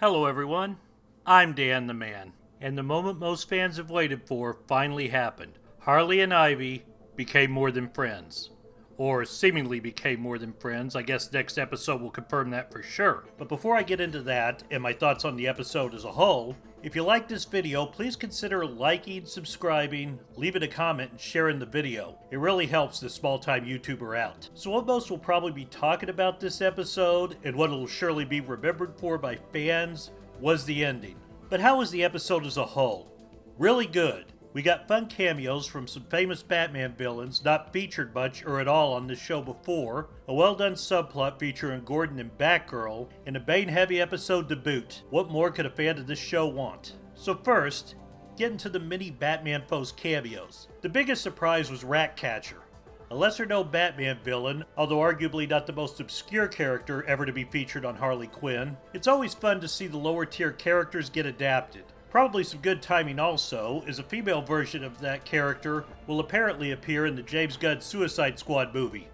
Hello everyone, I'm DanTheMan, and the moment most fans have waited for finally happened. Harley and Ivy became more than friends. Or seemingly became more than friends. I guess next episode will confirm that for sure. But before I get into that and my thoughts on the episode as a whole, if you like this video, please consider liking, subscribing, leaving a comment, and sharing the video. It really helps this small-time YouTuber out. So what most will probably be talking about this episode, and what it will surely be remembered for by fans, was the ending. But how was the episode as a whole? Really good. We got fun cameos from some famous Batman villains not featured much or at all on this show before, a well-done subplot featuring Gordon and Batgirl, and a Bane-heavy episode to boot. What more could a fan of this show want? So first, get into the mini Batman foes cameos. The biggest surprise was Ratcatcher, a lesser-known Batman villain, although arguably not the most obscure character ever to be featured on Harley Quinn. It's always fun to see the lower-tier characters get adapted. Probably some good timing also, as a female version of that character will apparently appear in the James Gunn Suicide Squad movie,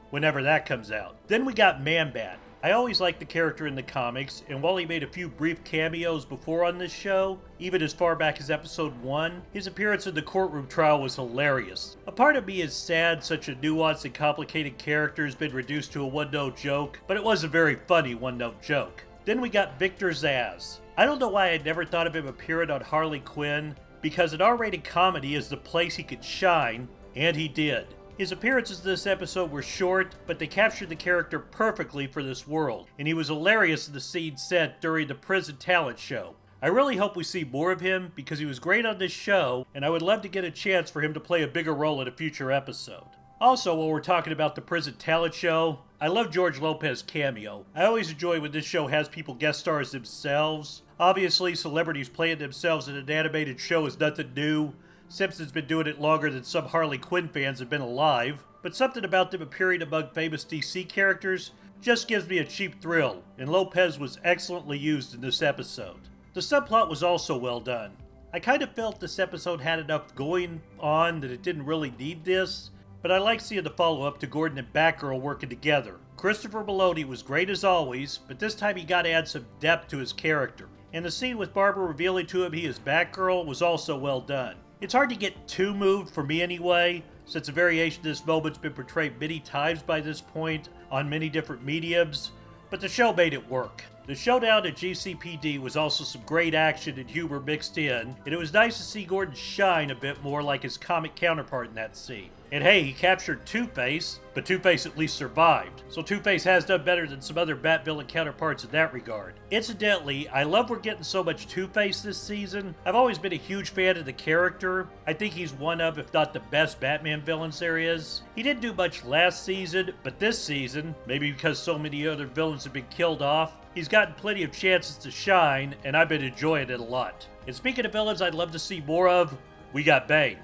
whenever that comes out. Then we got Man-Bat. I always liked the character in the comics, and while he made a few brief cameos before on this show, even as far back as episode 1, his appearance in the courtroom trial was hilarious. A part of me is sad such a nuanced and complicated character has been reduced to a one-note joke, but it was a very funny one-note joke. Then we got Victor Zsasz. I don't know why I'd never thought of him appearing on Harley Quinn, because an R-rated comedy is the place he could shine, and he did. His appearances in this episode were short, but they captured the character perfectly for this world, and he was hilarious in the scene set during the prison talent show. I really hope we see more of him, because he was great on this show, and I would love to get a chance for him to play a bigger role in a future episode. Also, while we're talking about the prison talent show, I love George Lopez's cameo. I always enjoy when this show has people guest stars themselves. Obviously, celebrities playing themselves in an animated show is nothing new. Simpson's been doing it longer than some Harley Quinn fans have been alive. But something about them appearing among famous DC characters just gives me a cheap thrill, and Lopez was excellently used in this episode. The subplot was also well done. I kind of felt this episode had enough going on that it didn't really need this, but I like seeing the follow-up to Gordon and Batgirl working together. Christopher Meloni was great as always, but this time he got to add some depth to his character. And the scene with Barbara revealing to him he is Batgirl was also well done. It's hard to get too moved, for me anyway, since a variation of this moment's been portrayed many times by this point on many different mediums, but the show made it work. The showdown at GCPD was also some great action and humor mixed in, and it was nice to see Gordon shine a bit more like his comic counterpart in that scene. And hey, he captured Two-Face, but Two-Face at least survived, so Two-Face has done better than some other Bat-villain counterparts in that regard. Incidentally, I love we're getting so much Two-Face this season. I've always been a huge fan of the character. I think he's one of, if not the best Batman villains there is. He didn't do much last season, but this season, maybe because so many other villains have been killed off, he's gotten plenty of chances to shine, and I've been enjoying it a lot. And speaking of villains I'd love to see more of, we got Bane.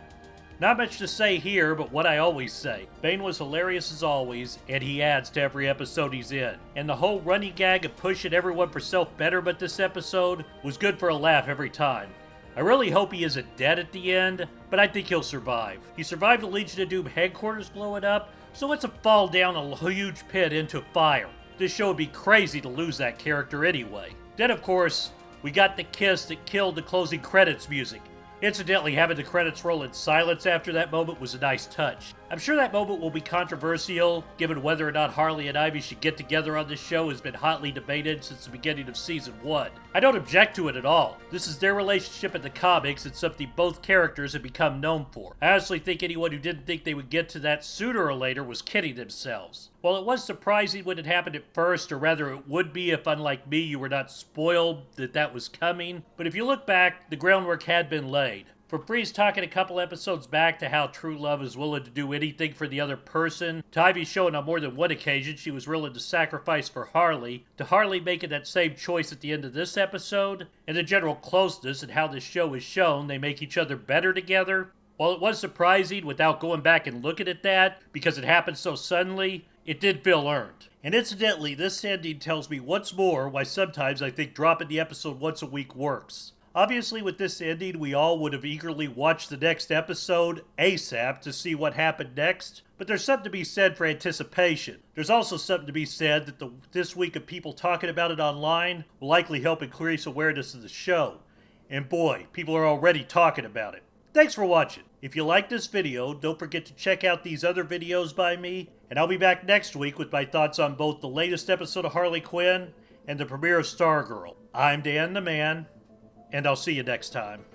Not much to say here, but what I always say. Bane was hilarious as always, and he adds to every episode he's in. And the whole running gag of pushing everyone for self-betterment this episode was good for a laugh every time. I really hope he isn't dead at the end, but I think he'll survive. He survived the Legion of Doom headquarters blowing up, so let's fall down a huge pit into fire. This show would be crazy to lose that character anyway. Then of course, we got the kiss that killed the closing credits music. Incidentally, having the credits roll in silence after that moment was a nice touch. I'm sure that moment will be controversial, given whether or not Harley and Ivy should get together on this show has been hotly debated since the beginning of Season 1. I don't object to it at all. This is their relationship in the comics and something both characters have become known for. I honestly think anyone who didn't think they would get to that sooner or later was kidding themselves. While it was surprising when it happened at first, or rather it would be if unlike me you were not spoiled that was coming, but if you look back, the groundwork had been laid. From Freeze talking a couple episodes back to how true love is willing to do anything for the other person, to Ivy showing on more than one occasion she was willing to sacrifice for Harley, to Harley making that same choice at the end of this episode, and the general closeness and how this show is shown they make each other better together. While it was surprising without going back and looking at that, because it happened so suddenly, it did feel earned. And incidentally, this ending tells me once more why sometimes I think dropping the episode once a week works. Obviously, with this ending, we all would have eagerly watched the next episode ASAP to see what happened next. But there's something to be said for anticipation. There's also something to be said that this week of people talking about it online will likely help increase awareness of the show. And boy, people are already talking about it. Thanks for watching. If you like this video, don't forget to check out these other videos by me, and I'll be back next week with my thoughts on both the latest episode of Harley Quinn and the premiere of Stargirl. I'm Dan the Man, and I'll see you next time.